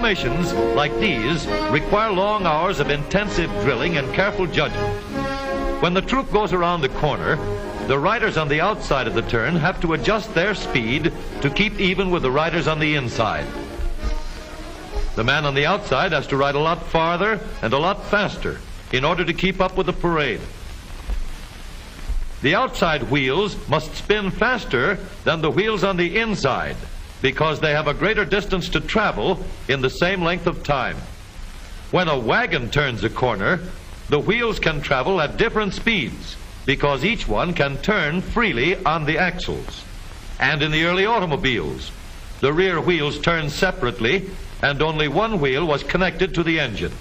Formations like these require long hours of intensive drilling and careful judgment. When the troop goes around the corner, the riders on the outside of the turn have to adjust their speed to keep even with the riders on the inside. The man on the outside has to ride a lot farther and a lot faster in order to keep up with the parade. The outside wheels must spin faster than the wheels on the inside because they have a greater distance to travel in the same length of time. When a wagon turns a corner, the wheels can travel at different speeds because each one can turn freely on the axles. And in the early automobiles, the rear wheels turned separately and only one wheel was connected to the engine.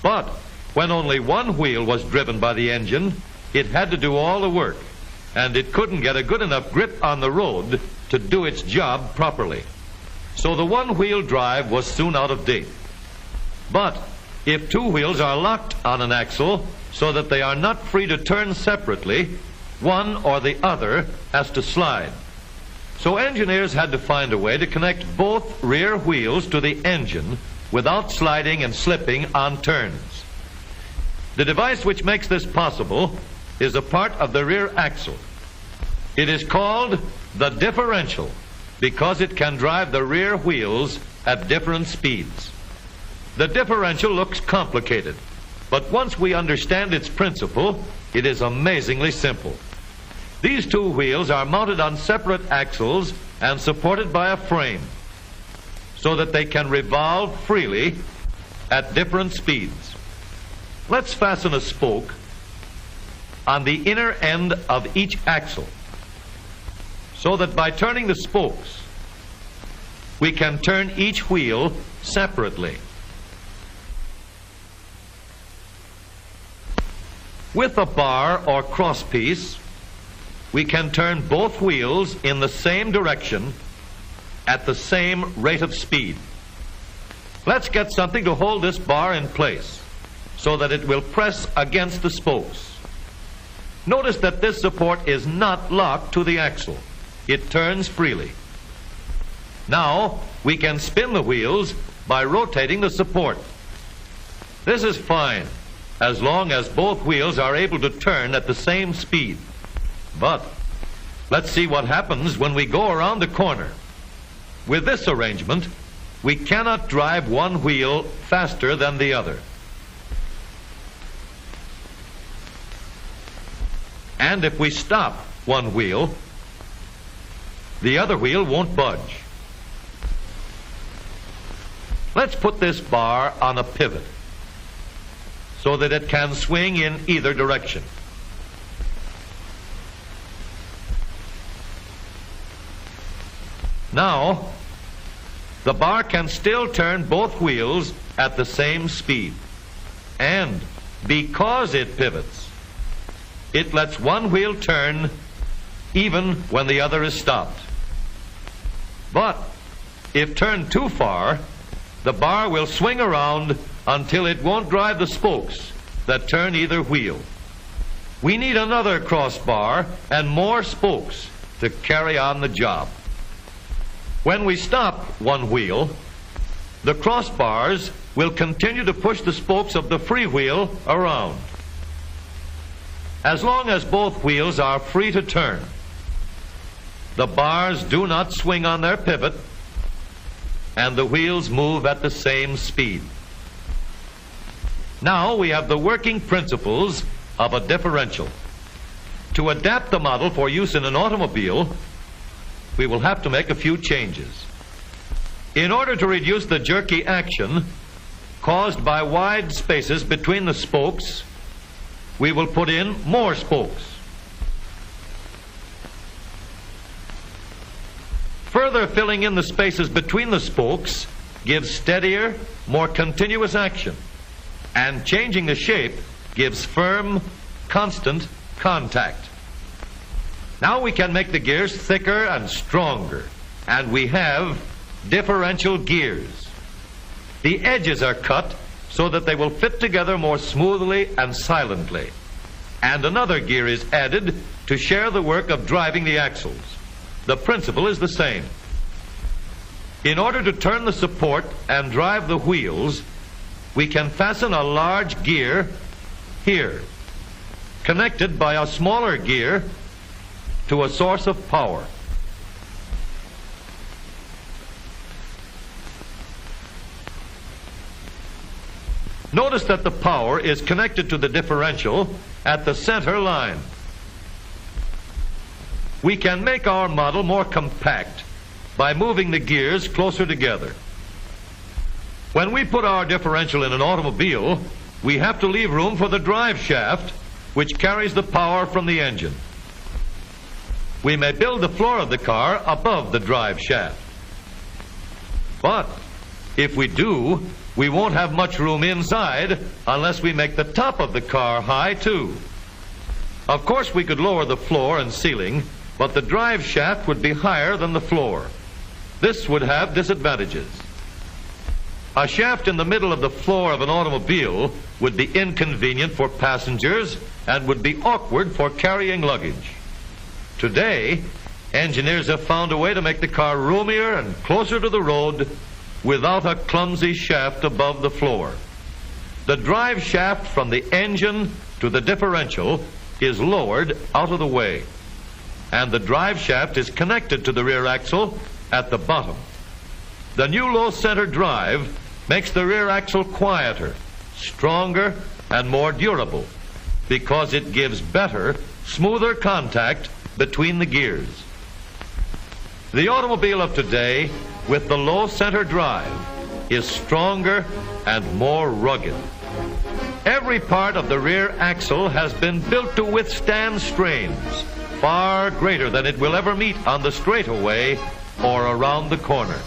But when only one wheel was driven by the engine, it had to do all the work, and it couldn't get a good enough grip on the road to do its job properly. So the one-wheel drive was soon out of date. But if two wheels are locked on an axle so that they are not free to turn separately, one or the other has to slide. So engineers had to find a way to connect both rear wheels to the engine without sliding and slipping on turns. The device which makes this possible is a part of the rear axle. It is called the differential because it can drive the rear wheels at different speeds. The differential looks complicated, but once we understand its principle, it is amazingly simple. These two wheels are mounted on separate axles and supported by a frame so that they can revolve freely at different speeds. Let's fasten a spoke on the inner end of each axle so that by turning the spokes, we can turn each wheel separately. With a bar or crosspiece, we can turn both wheels in the same direction at the same rate of speed. Let's get something to hold this bar in place so that it will press against the spokes. Notice that this support is not locked to the axle. It turns freely. Now we can spin the wheels by rotating the support. This is fine as long as both wheels are able to turn at the same speed. But let's see what happens when we go around the corner. With this arrangement, we cannot drive one wheel faster than the other. And if we stop one wheel, the other wheel won't budge. Let's put this bar on a pivot so that it can swing in either direction. Now, the bar can still turn both wheels at the same speed. And because it pivots, it lets one wheel turn even when the other is stopped. But if turned too far, the bar will swing around until it won't drive the spokes that turn either wheel. We need another crossbar and more spokes to carry on the job. When we stop one wheel, the crossbars will continue to push the spokes of the free wheel around. As long as both wheels are free to turn, the bars do not swing on their pivot, and the wheels move at the same speed. Now we have the working principles of a differential. To adapt the model for use in an automobile, we will have to make a few changes. In order to reduce the jerky action caused by wide spaces between the spokes, we will put in more spokes. Further filling in the spaces between the spokes gives steadier, more continuous action, and changing the shape gives firm, constant contact. Now we can make the gears thicker and stronger, and we have differential gears. The edges are cut so that they will fit together more smoothly and silently, and another gear is added to share the work of driving the axles. The principle is the same. In order to turn the support and drive the wheels, we can fasten a large gear here, connected by a smaller gear to a source of power. Notice that the power is connected to the differential at the center line. We can make our model more compact by moving the gears closer together. When we put our differential in an automobile, we have to leave room for the drive shaft, which carries the power from the engine. We may build the floor of the car above the drive shaft. But if we do, we won't have much room inside unless we make the top of the car high too. Of course, we could lower the floor and ceiling, but the drive shaft would be higher than the floor. This would have disadvantages. A shaft in the middle of the floor of an automobile would be inconvenient for passengers and would be awkward for carrying luggage. Today, engineers have found a way to make the car roomier and closer to the road without a clumsy shaft above the floor. The drive shaft from the engine to the differential is lowered out of the way, and the drive shaft is connected to the rear axle at the bottom. The new low center drive makes the rear axle quieter, stronger, and more durable because it gives better, smoother contact between the gears. The automobile of today, with the low center drive, is stronger and more rugged. Every part of the rear axle has been built to withstand strains far greater than it will ever meet on the straightaway or around the corner.